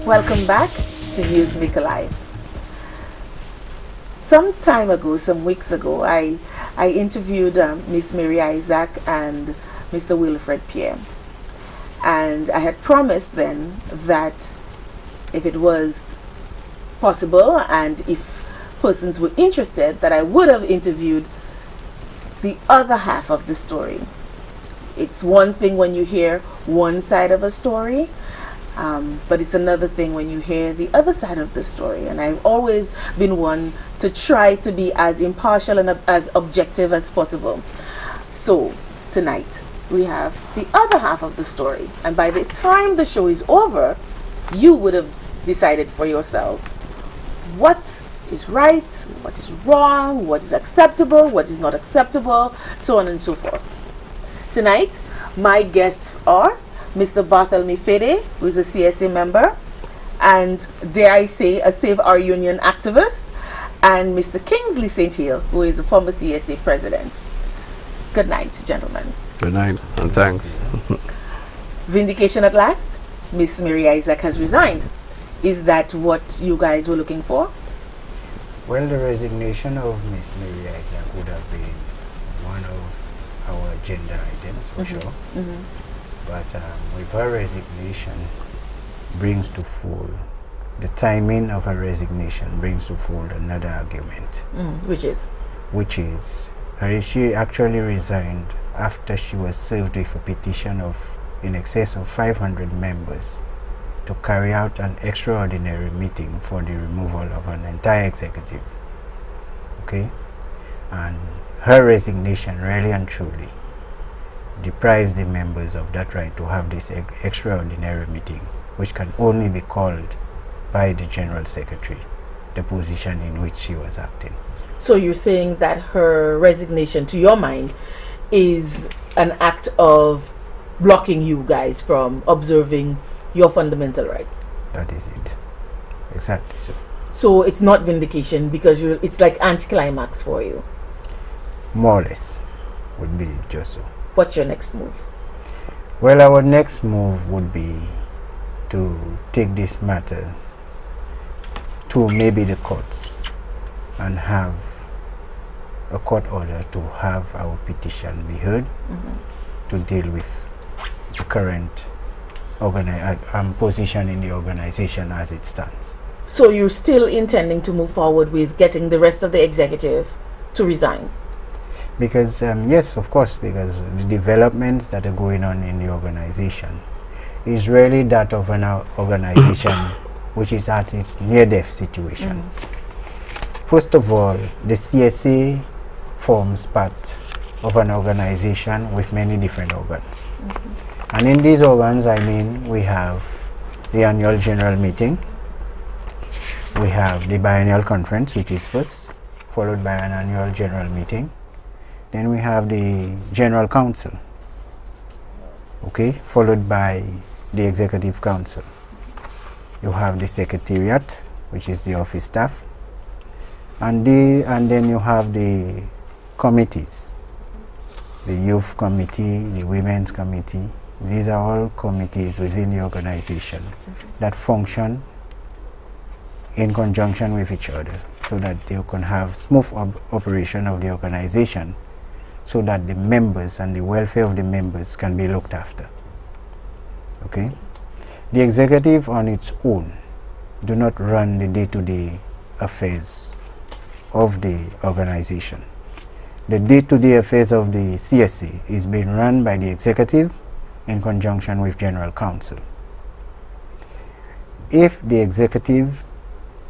Welcome back to News Make Alive. Some time ago, some weeks ago, I interviewed Miss Mary Isaac and Mr. Wilfred Pierre. And I had promised then that if it was possible and if persons were interested, that I would have interviewed the other half of the story. It's one thing when you hear one side of a story, but it's another thing when you hear the other side of the story. And I've always been one to try to be as impartial and as objective as possible. So tonight we have the other half of the story, and by the time the show is over, you would have decided for yourself what is right, what is wrong, what is acceptable, what is not acceptable, so on and so forth. Tonight, my guests are Mr. Bartholomew Fede, who is a CSA member, and dare I say, a Save Our Union activist, and Mr. Kingsley St. Hill, who is a former CSA president. Good night, gentlemen. Good night, and thanks. Vindication at last. Miss Mary Isaac has resigned. Is that what you guys were looking for? Well, the resignation of Miss Mary Isaac would have been one of our agenda items for sure. But with her resignation brings to full, the timing of her resignation brings to full another argument. Which is? Which is, she actually resigned after she was served with a petition of in excess of 500 members to carry out an extraordinary meeting for the removal of an entire executive. Okay? And her resignation really and truly deprives the members of that right to have this extraordinary meeting, which can only be called by the General Secretary, the position in which she was acting. So you're saying that her resignation, to your mind, is an act of blocking you guys from observing your fundamental rights? That is it. Exactly so. So it's not vindication because it's like anticlimax for you? More or less would be just so. What's your next move? Well, our next move would be to take this matter to maybe the courts and have a court order to have our petition be heard to deal with the current position in the organization as it stands. So you're still intending to move forward with getting the rest of the executive to resign? Because yes, of course, because the developments that are going on in the organization is really that of an organization which is at its near-death situation. First of all, the CSA forms part of an organization with many different organs. And in these organs, I mean, we have the annual general meeting, we have the biennial conference, which is first, followed by an annual general meeting. Then we have the general council, okay, followed by the executive council. You have the secretariat, which is the office staff, and then you have the committees, the youth committee, the women's committee. These are all committees within the organization that function in conjunction with each other so that they can have smooth operation of the organization, so that the members and the welfare of the members can be looked after. Okay? The executive on its own do not run the day-to-day affairs of the organization. The day-to-day affairs of the CSA is being run by the executive in conjunction with General Council. If the executive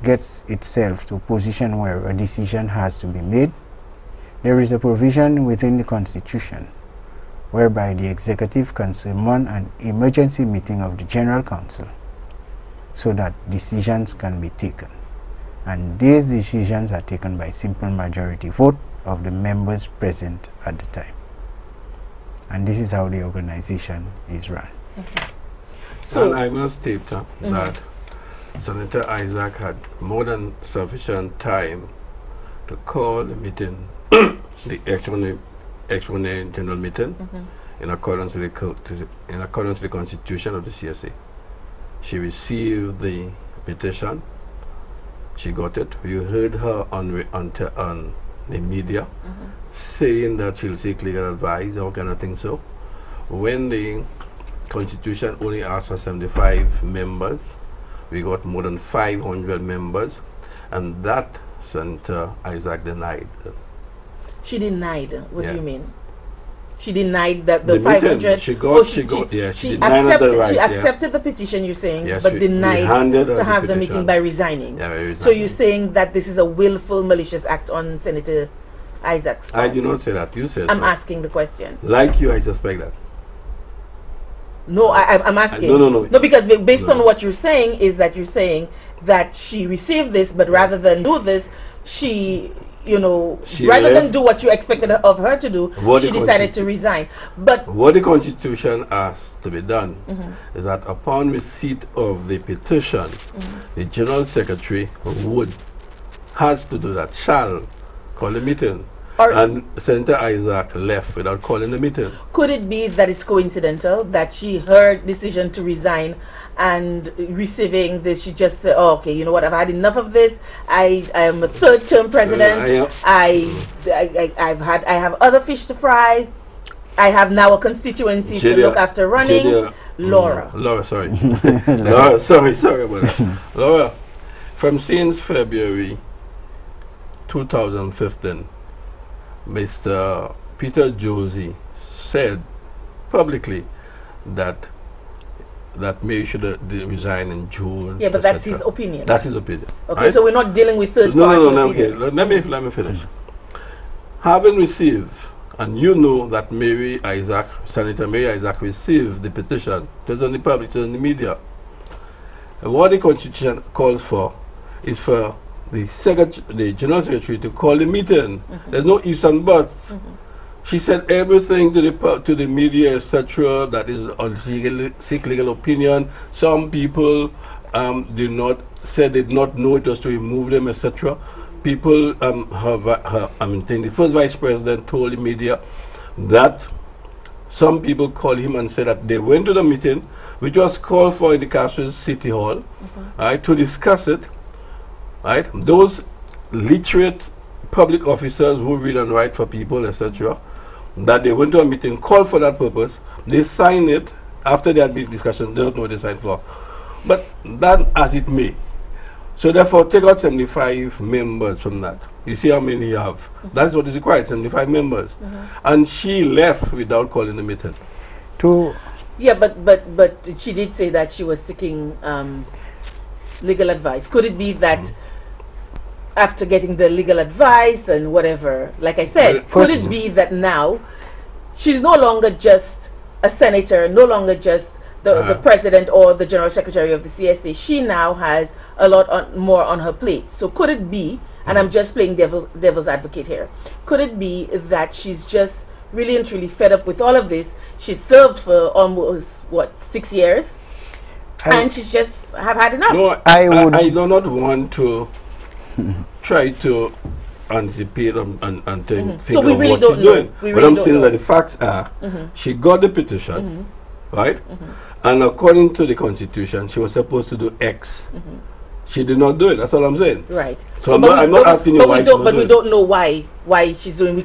gets itself to a position where a decision has to be made, there is a provision within the Constitution whereby the executive can summon an emergency meeting of the General Council so that decisions can be taken. And these decisions are taken by simple majority vote of the members present at the time. And this is how the organization is run. So I must state that Senator Isaac had more than sufficient time to call the meeting, the extraordinary general meeting, in accordance with the Constitution of the CSA. she received the petition. She got it. You heard her on the media saying that she'll seek legal advice or kind of thing. So when the Constitution only asked for 75 members, we got more than 500 members, and that Senator Isaac denied. She denied. What Yeah. do you mean? She denied that the meeting, 500. she accepted the petition. You're saying, Yes, but we denied handed her to the have the meeting petition. by resigning. Yeah, by resigning. So you're saying that this is a willful, malicious act on Senator Isaac's part? I did not say that. You said I'm so. asking the question. Like you, I suspect that. No, I'm asking. No. No, because based on No. what you're saying is that you're saying that she received this, but rather than do this, she, rather than left. do what you expected of her to do, What she the decided to resign. But What the Constitution asks to be done is that upon receipt of the petition, the General Secretary has to do that, shall call a meeting. And Senator Isaac left without calling the meeting. could it be that it's coincidental that her decision to resign and receiving this, she just said, oh, okay, you know what, I've had enough of this. I am a third-term president. I have other fish to fry. I have now a constituency to look after running. Laura, sorry. Laura, sorry about that. Laura, from since February 2015, Mr. Peter Josie said publicly that Mary should resign in June. Yeah, but that's his opinion. That's his opinion. Okay, right? so we're not dealing with third party Okay. opinions. Let me finish. Having received, and you know that Senator Mary Isaac received the petition. It was on the public, it was in the media. And what the Constitution calls for is for the General Secretary to call the meeting. There's no ifs and buts. She said everything to the media, etc. That is on seek legal opinion. Some people did not know it was to remove them, etc. People the first vice president told the media that some people called him and said that they went to the meeting, which was called for in the Castro City Hall, right, to discuss it. Right, those literate public officers who read and write for people, etc., that they went to a meeting, called for that purpose, they signed it. After there had been discussion, they don't know what they signed for. But that as it may. So therefore, take out 75 members from that. You see how many you have. That's what is required, 75 members. And she left without calling the meeting. Yeah, but she did say that she was seeking legal advice. Could it be that after getting the legal advice and whatever, like I said, could it be that now she's no longer just a senator, no longer just the president or the general secretary of the CSA? She now has a lot more on her plate. So could it be, and I'm just playing devil's advocate here, could it be that she's just really and truly fed up with all of this? She's served for almost, 6 years? And she's just have had enough. No, I do not want to try to anticipate and think so we of really what don't she's know. doing. We But really I'm don't saying know. that the facts are, she got the petition, right? And according to the Constitution, she was supposed to do X. She did not do it. That's all I'm saying. Right. So I'm not asking you why. But we don't know why she's doing. We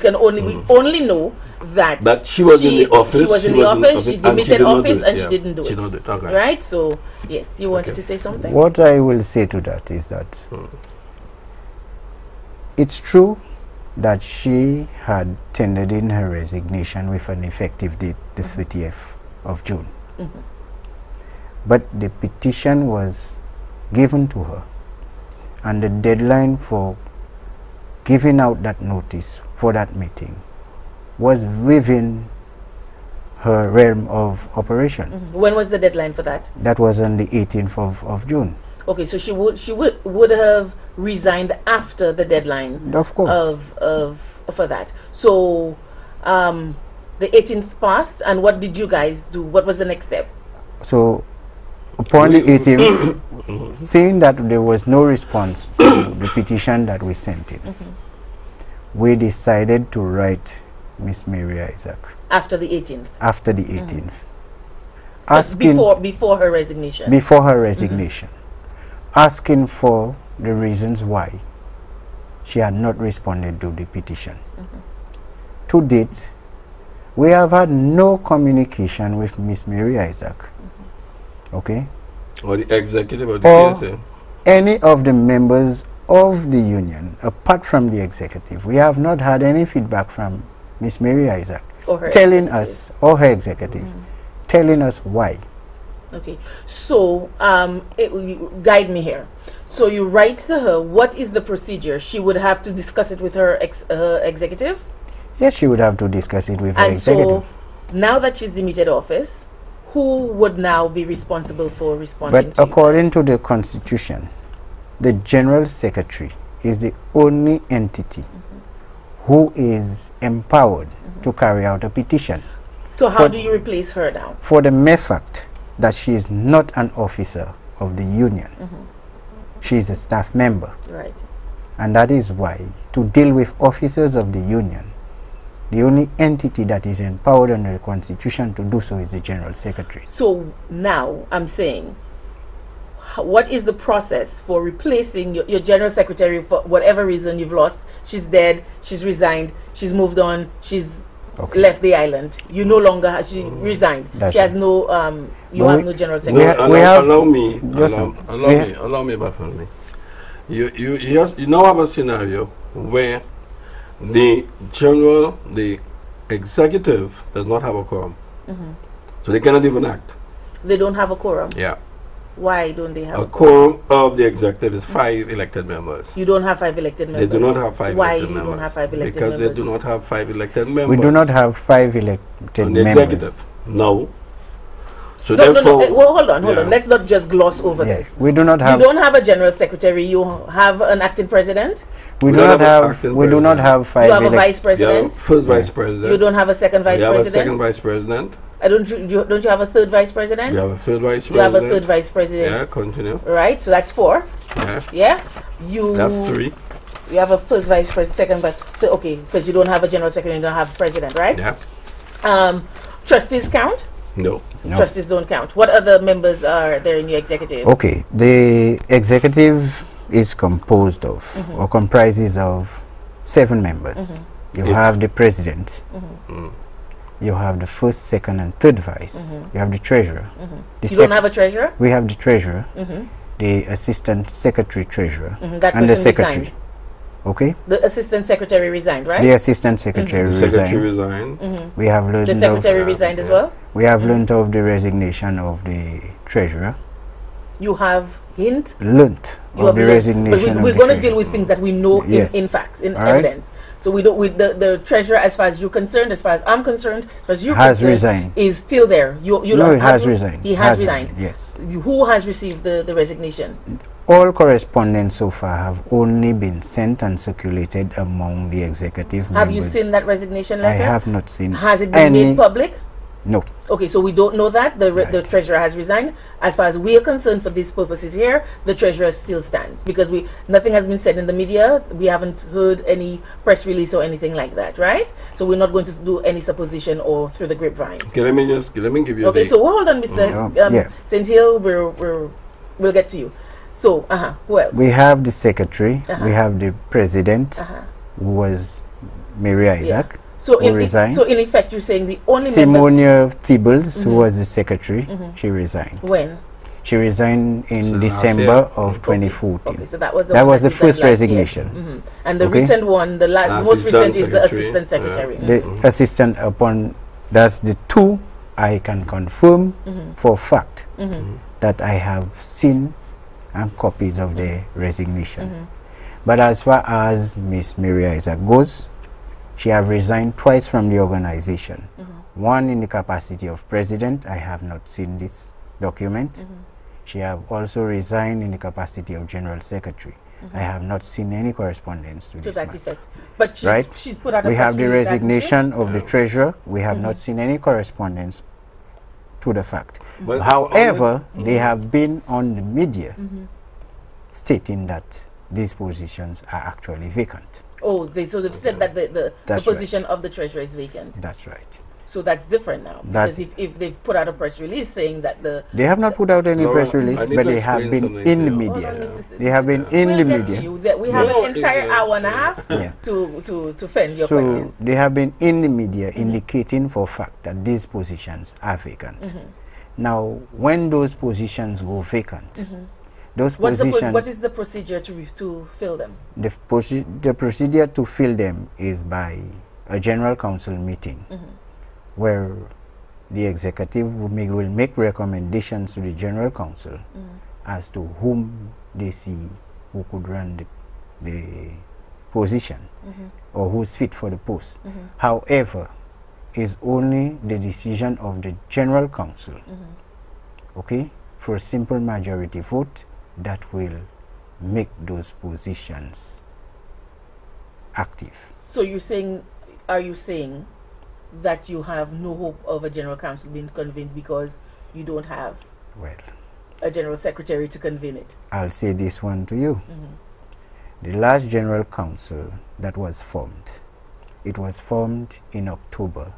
only know that she was in the office. She was in the office. She demitted office and she didn't do it. She didn't do it. Okay. Right. So yes, you wanted to say something. What I will say to that is that it's true that she had tendered in her resignation with an effective date, the 30th of June. But the petition was given to her, and the deadline for giving out that notice for that meeting was within her realm of operation. When was the deadline for that? That was on the 18th of June. Okay, so she would have resigned after the deadline. Of course. For that. So the 18th passed, and what did you guys do? What was the next step? So upon the 18th, seeing that there was no response to the petition that we sent in, we decided to write Miss Mary Isaac. After the 18th? After the 18th. So asking before her resignation. Before her resignation, asking for the reasons why she had not responded to the petition. To date, we have had no communication with Miss Mary Isaac. Okay? Or the executive of the Or CSA. any of the members of the union, apart from the executive. We have not had any feedback from Miss Mary Isaac Or her telling executive. us, or her executive, telling us why. Okay, so guide me here. So you write to her, what is the procedure? She would have to discuss it with her executive? Yes, she would have to discuss it with her And executive. so now that she's demitted office, who would now be responsible for responding But to you according guys? to the Constitution, the General Secretary is the only entity who is empowered to carry out a petition. So how do you replace her now? For the mere fact that she is not an officer of the union, she is a staff member. Right. And that is why, to deal with officers of the union, the only entity that is empowered under the Constitution to do so is the General Secretary. So now I'm saying, what is the process for replacing your general secretary for whatever reason you've lost? She's dead, she's resigned, she's moved on, she's left the island. You no longer have, she resigned. That's she has no you have no general secretary. Allow me, Bafumi. You now have a scenario where the executive does not have a quorum. So they cannot even act. They don't have a quorum. Yeah. Why don't they have a quorum of the executive is 5 elected members. You don't have 5 elected members. They do not have 5 Why elected you members. don't have 5 elected because members? they do not have 5 elected members. We do not have 5 elected on the members. executive. No. So no, therefore, well, hold on. Let's not just gloss over this. We do not have. You don't have a general secretary. You have an acting president. We do not have. We do not have 5. You have a vice president. First vice president. You don't have a second vice president. You have a second vice president. Don't you have a third vice president? You have a third vice president. You have a third vice president. Yeah, continue. Right, so that's 4. Yeah. Yeah. That's 3. You have a first vice president, second vice. Okay, because you don't have a general secretary, you don't have a president, right? Yeah. Trustees count? No. Trustees don't count. What other members are there in your executive? Okay, the executive is composed of or comprises of 7 members. You have the president. You have the first, second, and third vice. You have the treasurer. You don't have a treasurer? We have the treasurer, the assistant secretary treasurer, that and the person secretary. resigned. Okay. The assistant secretary resigned, right? The assistant secretary resigned. We have learned the secretary resigned as well. We have learned of the resignation of the treasurer. You have learnt of the resignation. But we're going to deal with things that we know in facts, in evidence. So we don't. The treasurer, as far as you're concerned, as far as I'm concerned, as far as you're concerned, resigned. Is still there. You no, don't he has resigned. He has resigned. Yes. Who has received the resignation? All correspondence so far have only been sent and circulated among the executive members. Have you seen that resignation letter? I have not seen. Has it been made public? No. Okay, so we don't know that the treasurer has resigned. As far as we are concerned, for these purposes here, the treasurer still stands because nothing has been said in the media. We haven't heard any press release or anything like that, right? So we're not going to do any supposition or through the grapevine. Okay, let me give you. Okay, so hold on, Mr. St. Hill. We'll get to you. So, who else? We have the secretary. We have the president, who was Mary Isaac. So in effect, you're saying the only Simonia Thibbles, who was the secretary, she resigned. When? She resigned in December of 2014. Okay, so that was the first resignation. And the recent one, the most recent is the assistant secretary. The assistant that's the 2 I can confirm for fact that I have seen and copies of the resignation. But as far as Miss Mary Isaac goes, she have resigned twice from the organization. One in the capacity of president. I have not seen this document. She have also resigned in the capacity of general secretary. I have not seen any correspondence to this that effect. But she's put out a we have the resignation of the treasurer. We have not seen any correspondence to the fact. But however, they have been on the media stating that these positions are actually vacant. Oh, so they've said that the position of the treasurer is vacant. That's right. So that's different now. Because if they've put out a press release saying that they have not put out any press release, but they have been in the hold on, media. Mr. They have been in the We'll get to media. you. That we have an entire hour and a half to fend your questions. So they have been in the media indicating for fact that these positions are vacant. Now, when those positions go vacant, those positions... What is the procedure to fill them? The procedure to fill them is by a general council meeting where the executive will make recommendations to the general council as to whom they see who could run the position or who's fit for the post. However, it's only the decision of the general council, okay, for a simple majority vote that will make those positions active. So are you saying that you have no hope of a general council being convened because you don't have a general secretary to convene it? I'll say this one to you. The last general council that was formed, it was formed in October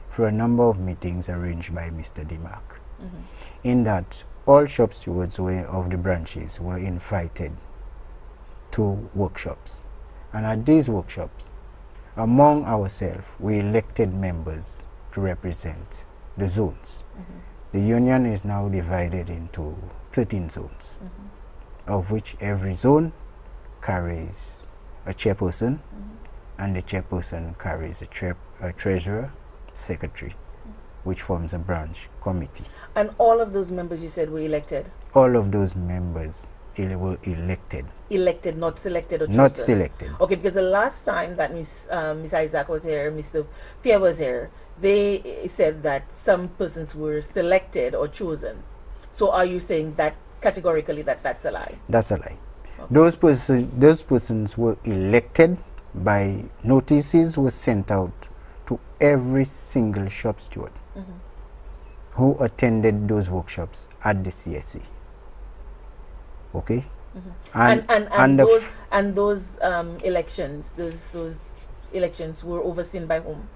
for a number of meetings arranged by Mr. Demark. In that, all shop stewards of the branches were invited to workshops. And at these workshops, among ourselves, we elected members to represent the zones. The union is now divided into 13 zones, of which every zone carries a chairperson, and the chairperson carries a treasurer, secretary, which forms a branch committee. And all of those members you said were elected? All of those members were elected. Elected, not selected or chosen? Not selected. Okay, because the last time that Miss Isaac was here, Mr. Pierre was here, they said that some persons were selected or chosen. So are you saying that categorically that's a lie? That's a lie. Okay. Those persons were elected by notices were sent out to every single shop steward who attended those workshops at the CSC. Okay? And those elections, those elections were overseen by whom?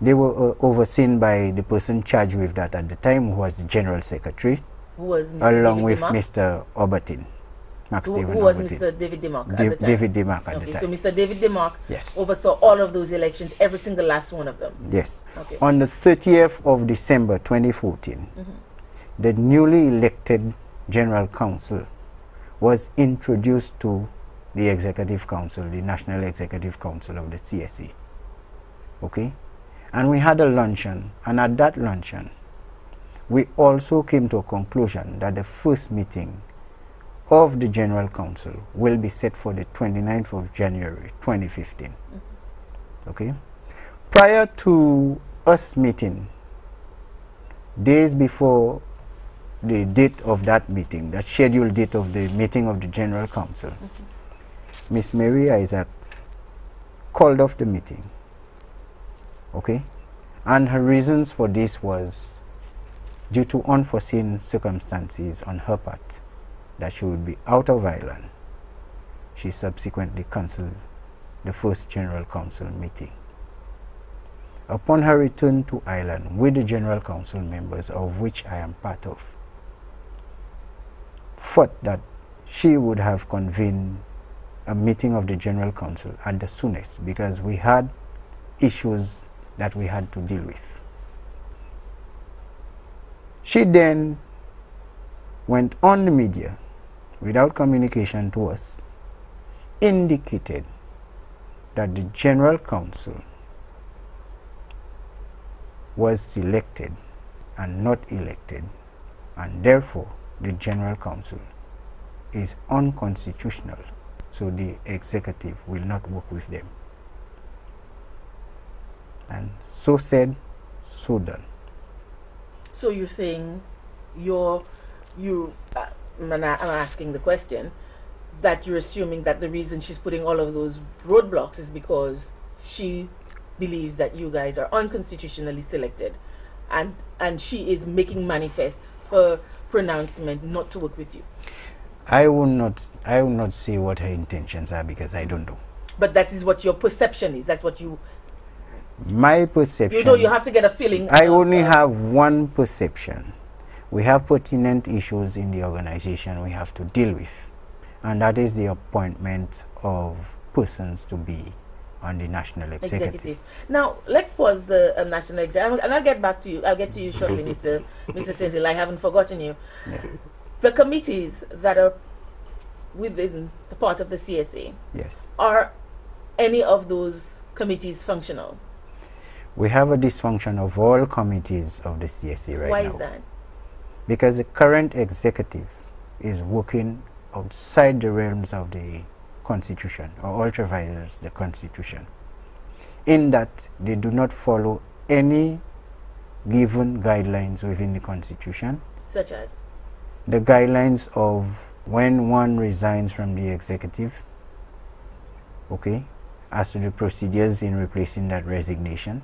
They were overseen by the person charged with that at the time, who was the general secretary, who was Mr. along David with Demark? Mr. Obertin. Who was Mr. David Demark at the time? David Demark at the time. So Mr. David Demark yes. oversaw all of those elections, every single last one of them? Yes. Okay. On the 30th of December 2014, the newly elected General Council was introduced to the Executive Council, the National Executive Council of the CSE. Okay? And we had a luncheon, and at that luncheon, we also came to a conclusion that the first meeting of the General Council will be set for the 29th of January 2015. Okay? Prior to us meeting, days before the date of that meeting, the scheduled date of the meeting of the General Council, Miss Mary Isaac called off the meeting. Okay? And her reasons for this was due to unforeseen circumstances on her part, that she would be out of Ireland. She subsequently cancelled the first General Council meeting. Upon her return to Ireland with the General Council members, of which I am part of, thought that she would have convened a meeting of the General Council at the soonest, because we had issues that we had to deal with. She then went on the media without communication to us, indicated that the General Council was selected and not elected, and therefore the General Council is unconstitutional, so the executive will not work with them. And so said, so done. So you're saying I'm asking the question, that you're assuming that the reason she's putting all of those roadblocks is because she believes that you guys are unconstitutionally selected, and she is making manifest her pronouncement not to work with you. I will not say what her intentions are, because I don't know. But that is what your perception is. That's what you My perception... You know, you have to get a feeling. I only have one perception. We have pertinent issues in the organization we have to deal with, and that is the appointment of persons to be on the national executive. Now let's pause the national executive, and I'll get back to you. I'll get to you shortly, Mr. Saint-Hill. I haven't forgotten you. Yeah. The committees that are within the part of the CSA. Yes. Are any of those committees functional? We have a dysfunction of all committees of the CSA right now. Why is that? Because the current executive is working outside the realms of the Constitution, or ultra vires the Constitution, in that they do not follow any given guidelines within the Constitution. Such as? The guidelines of when one resigns from the executive, okay, as to the procedures in replacing that resignation.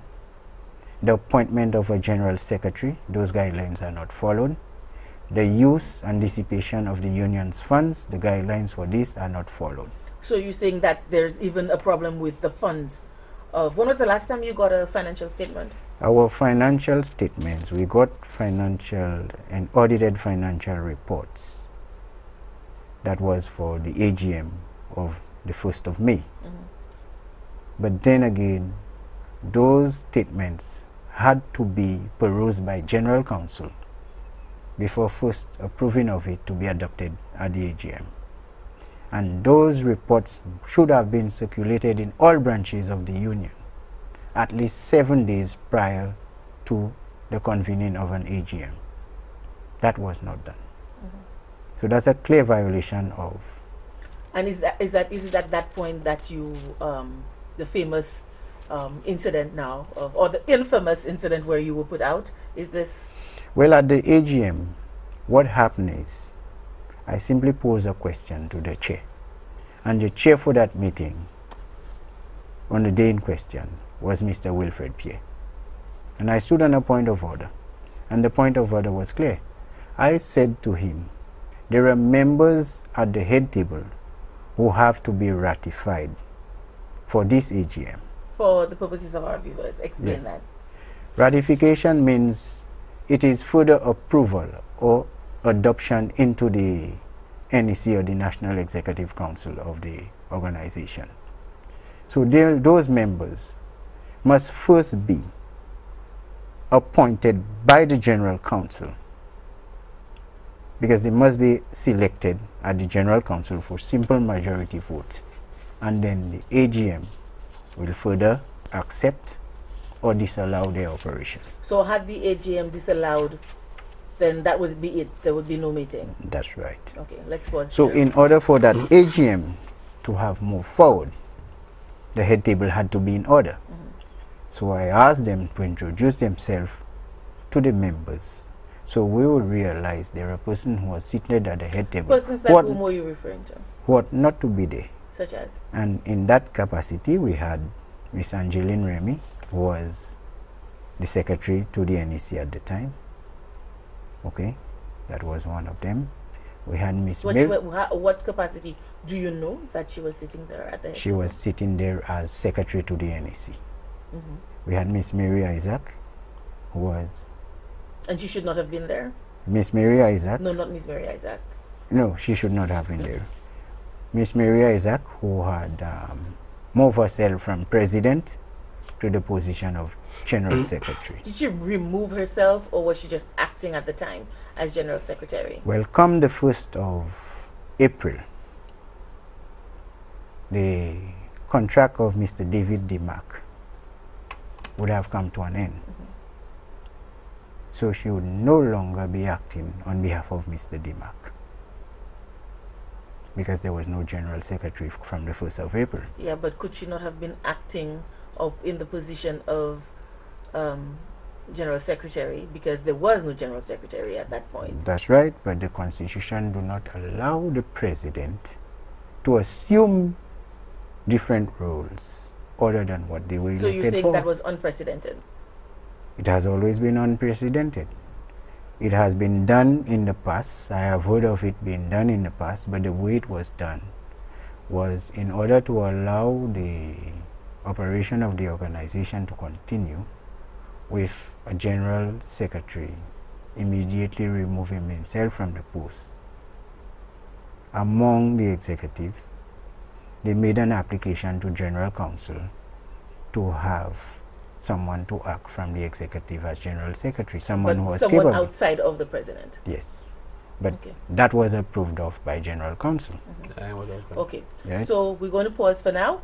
The appointment of a general secretary, those guidelines are not followed. The use and dissipation of the union's funds, the guidelines for this are not followed. So you're saying that there's even a problem with the funds of... When was the last time you got a financial statement? Our financial statements, we got financial and audited financial reports. That was for the AGM of the 1st of May. But then again, those statements had to be perused by General Council before first approving of it to be adopted at the AGM. And those reports should have been circulated in all branches of the union at least 7 days prior to the convening of an AGM. That was not done. So that's a clear violation of... And is it at that point that you, the famous incident now, or the infamous incident where you were put out, is this? Well, at the AGM, what happened is, I simply posed a question to the chair, and the chair for that meeting on the day in question was Mr. Wilfred Pierre. And I stood on a point of order, and the point of order was clear. I said to him, there are members at the head table who have to be ratified for this AGM. For the purposes of our viewers, explain that. Ratification means it is further approval or adoption into the NEC, or the National Executive Council of the organization. So those members must first be appointed by the General Council, because they must be selected at the General Council for simple majority vote, and then the AGM will further accept or disallow their operation. So had the AGM disallowed, then that would be it. There would be no meeting. That's right. Okay, let's pause. So in order for that AGM to have moved forward, the head table had to be in order. So I asked them to introduce themselves to the members, so we will realize there are persons who are seated at the head table. Persons like whom were you referring to? What not to be there. Such as? And in that capacity, we had Miss Angeline Remy, who was the secretary to the NEC at the time. Okay, that was one of them. We had Miss what capacity do you know that she was sitting there at the head? She was sitting there as secretary to the NEC. We had Miss Mary Isaac, who was... And she should not have been there? Miss Mary Isaac? No, not Miss Mary Isaac. No, she should not have been there. Miss Mary Isaac, who had moved herself from president to the position of general secretary. Did she remove herself, or was she just acting at the time as general secretary? Well, come the 1st of April, the contract of Mr. David DeMarc would have come to an end. So she would no longer be acting on behalf of Mr. DeMarc, because there was no general secretary from the 1st of April. Yeah, but could she not have been acting up in the position of general secretary, because there was no general secretary at that point? That's right, but the Constitution do not allow the president to assume different roles other than what they were elected for. So you're saying that was unprecedented? It has always been unprecedented. It has been done in the past. I have heard of it being done in the past, but the way it was done was in order to allow the operation of the organization to continue with a general secretary immediately removing himself from the post. Among the executive, they made an application to General Counsel to have someone to act from the executive as General Secretary, someone who was someone capable. outside of the president. Yes, but that was approved of by General Counsel. Okay, Right? so we're going to pause for now,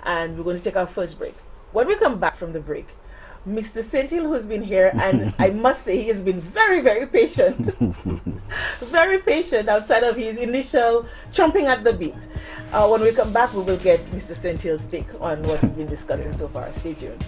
and we're going to take our first break. When we come back from the break, Mr. St. Hill, who's been here, and I must say he has been very, very patient, very patient outside of his initial chomping at the bit. When we come back, we will get Mr. St. Hill's take on what we've been discussing so far. Stay tuned.